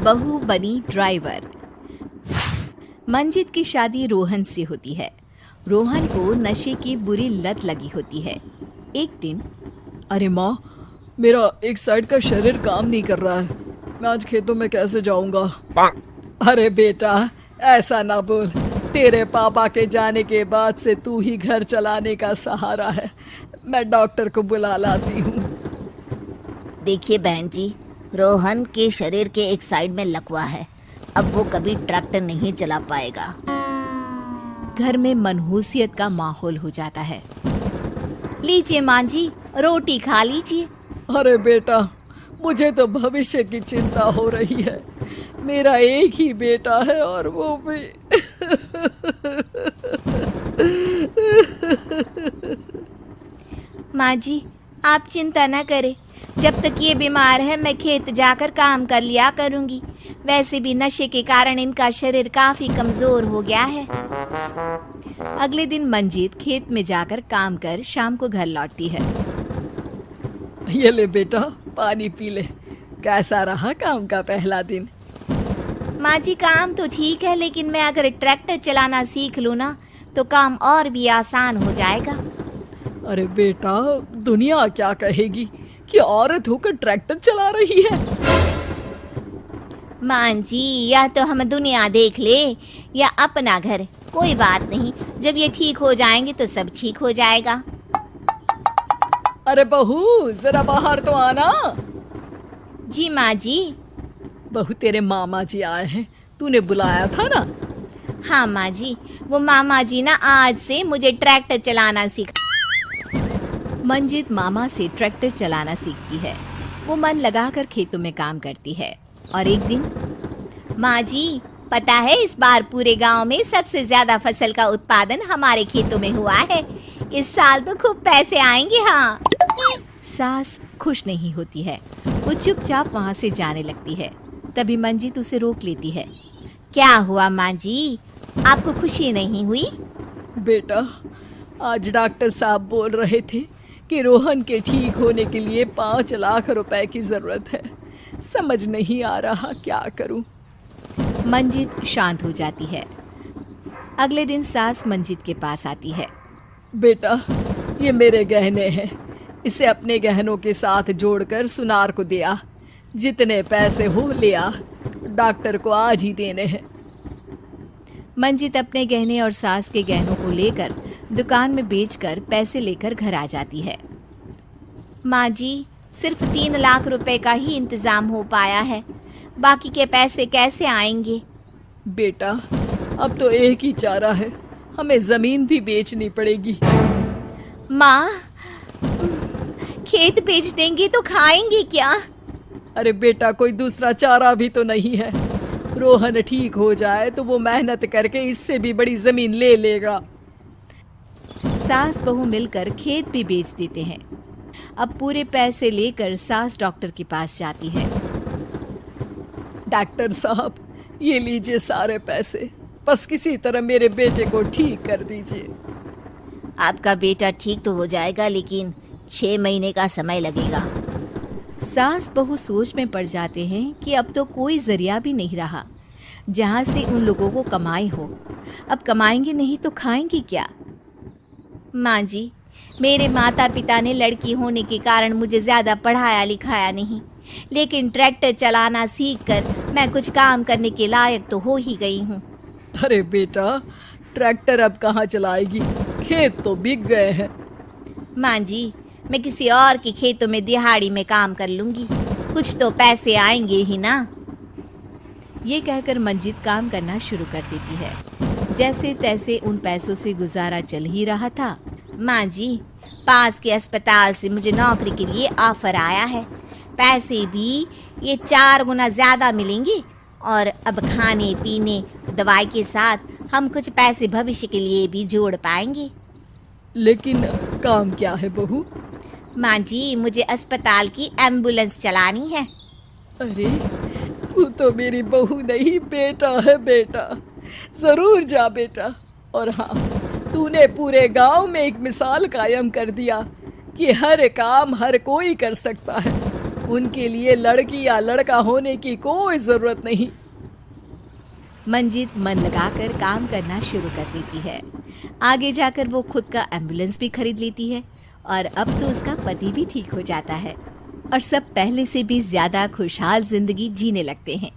बहू बनी ड्राइवर। मंजित की शादी रोहन से होती है। रोहन को नशे की बुरी लत लगी होती है। एक दिन, अरे माँ, मेरा एक साइड का शरीर काम नहीं कर रहा है। मैं आज खेतों में कैसे जाऊंगा? अरे बेटा, ऐसा ना बोल। तेरे पापा के जाने के बाद से तू ही घर चलाने का सहारा है। मैं डॉक्टर को बुला लाती हूँ। देखिए बहन जी, रोहन के शरीर के एक साइड में लकवा है। अब वो कभी ट्रैक्टर नहीं चला पाएगा। घर में मनहूसियत का माहौल हो जाता है। लीजिए माँ जी, रोटी खा लीजिए। अरे बेटा, मुझे तो भविष्य की चिंता हो रही है। मेरा एक ही बेटा है और वो भी माँ जी, आप चिंता न करें। जब तक ये बीमार है मैं खेत जाकर काम कर लिया करूँगी। वैसे भी नशे के कारण इनका शरीर काफ़ी कमज़ोर हो गया है। अगले दिन मंजीत खेत में जाकर काम कर शाम को घर लौटती है। ये ले बेटा, पानी पी ले। कैसा रहा काम का पहला दिन? माँ जी, काम तो ठीक है, लेकिन मैं अगर ट्रैक्टर चलाना सीख लूँ ना तो काम और भी आसान हो जाएगा। अरे बेटा, दुनिया क्या कहेगी कि औरत होकर ट्रैक्टर चला रही है। माँ जी, या तो हम दुनिया देख ले या अपना घर, कोई बात नहीं। जब ये ठीक हो जाएंगे तो सब ठीक हो जाएगा। अरे बहू, जरा बाहर तो आना। जी माँ जी। बहू, तेरे मामा जी आए हैं, तूने बुलाया था ना? हाँ माँ जी, वो मामा जी ना आज से मुझे ट्रैक्टर चलाना सीखा। मंजित मामा से ट्रैक्टर चलाना सीखती है। वो मन लगाकर खेतों में काम करती है। और एक दिन, माँ जी, पता है इस बार पूरे गांव में सबसे ज्यादा फसल का उत्पादन हमारे खेतों में हुआ है। इस साल तो खूब पैसे आएंगे। हाँ। सास खुश नहीं होती है। वो चुपचाप वहाँ से जाने लगती है। तभी मंजित उसे रोक लेती है। क्या हुआ माँ जी, आपको खुशी नहीं हुई? बेटा, आज डॉक्टर साहब बोल रहे थे कि रोहन के ठीक होने के लिए 5 लाख रुपए की ज़रूरत है। समझ नहीं आ रहा क्या करूं। मंजित शांत हो जाती है। अगले दिन सास मंजित के पास आती है। बेटा, ये मेरे गहने हैं। इसे अपने गहनों के साथ जोड़कर सुनार को दे आ। जितने पैसे हो ले आ। डॉक्टर को आज ही देने हैं। मंजित अपने गहने और सास के गहनों को लेकर दुकान में बेचकर पैसे लेकर घर आ जाती है। माँ जी, सिर्फ 3 लाख रुपए का ही इंतजाम हो पाया है। बाकी के पैसे कैसे आएंगे? बेटा, अब तो एक ही चारा है, हमें ज़मीन भी बेचनी पड़ेगी। माँ, खेत बेच देंगे तो खाएंगे क्या? अरे बेटा, कोई दूसरा चारा भी तो नहीं है। रोहन ठीक हो जाए तो वो मेहनत करके इससे भी बड़ी ज़मीन ले लेगा। सास बहू मिलकर खेत भी बेच देते हैं। अब पूरे पैसे लेकर सास डॉक्टर के पास जाती है। डॉक्टर साहब, ये लीजिए सारे पैसे। बस किसी तरह मेरे बेटे को ठीक कर दीजिए। आपका बेटा ठीक तो हो जाएगा, लेकिन 6 महीने का समय लगेगा। सास बहू सोच में पड़ जाते हैं कि अब तो कोई जरिया भी नहीं रहा जहाँ से उन लोगों को कमाई हो। अब कमाएंगे नहीं तो खाएंगे क्या? माँ जी, मेरे माता पिता ने लड़की होने के कारण मुझे ज़्यादा पढ़ाया लिखाया नहीं, लेकिन ट्रैक्टर चलाना सीखकर मैं कुछ काम करने के लायक तो हो ही गई हूँ। अरे बेटा, ट्रैक्टर अब कहाँ चलाएगी? खेत तो बिक गए हैं। माँ जी, मैं किसी और के खेतों में दिहाड़ी में काम कर लूँगी, कुछ तो पैसे आएंगे ही ना। ये कहकर मंजित काम करना शुरू कर देती है। जैसे तैसे उन पैसों से गुजारा चल ही रहा था। माँ जी, पास के अस्पताल से मुझे नौकरी के लिए ऑफर आया है। पैसे भी ये 4 गुना ज़्यादा मिलेंगे और अब खाने पीने दवाई के साथ हम कुछ पैसे भविष्य के लिए भी जोड़ पाएंगे। लेकिन काम क्या है बहू? माँ जी, मुझे अस्पताल की एम्बुलेंस चलानी है। अरे, तू तो मेरी बहू नहीं, बेटा है बेटा। ज़रूर जा बेटा। और हाँ, तूने पूरे गांव में एक मिसाल कायम कर दिया कि हर काम हर कोई कर सकता है। उनके लिए लड़की या लड़का होने की कोई ज़रूरत नहीं। मंजित मन लगाकर काम करना शुरू कर देती है। आगे जाकर वो खुद का एम्बुलेंस भी खरीद लेती है और अब तो उसका पति भी ठीक हो जाता है और सब पहले से भी ज्यादा खुशहाल जिंदगी जीने लगते हैं।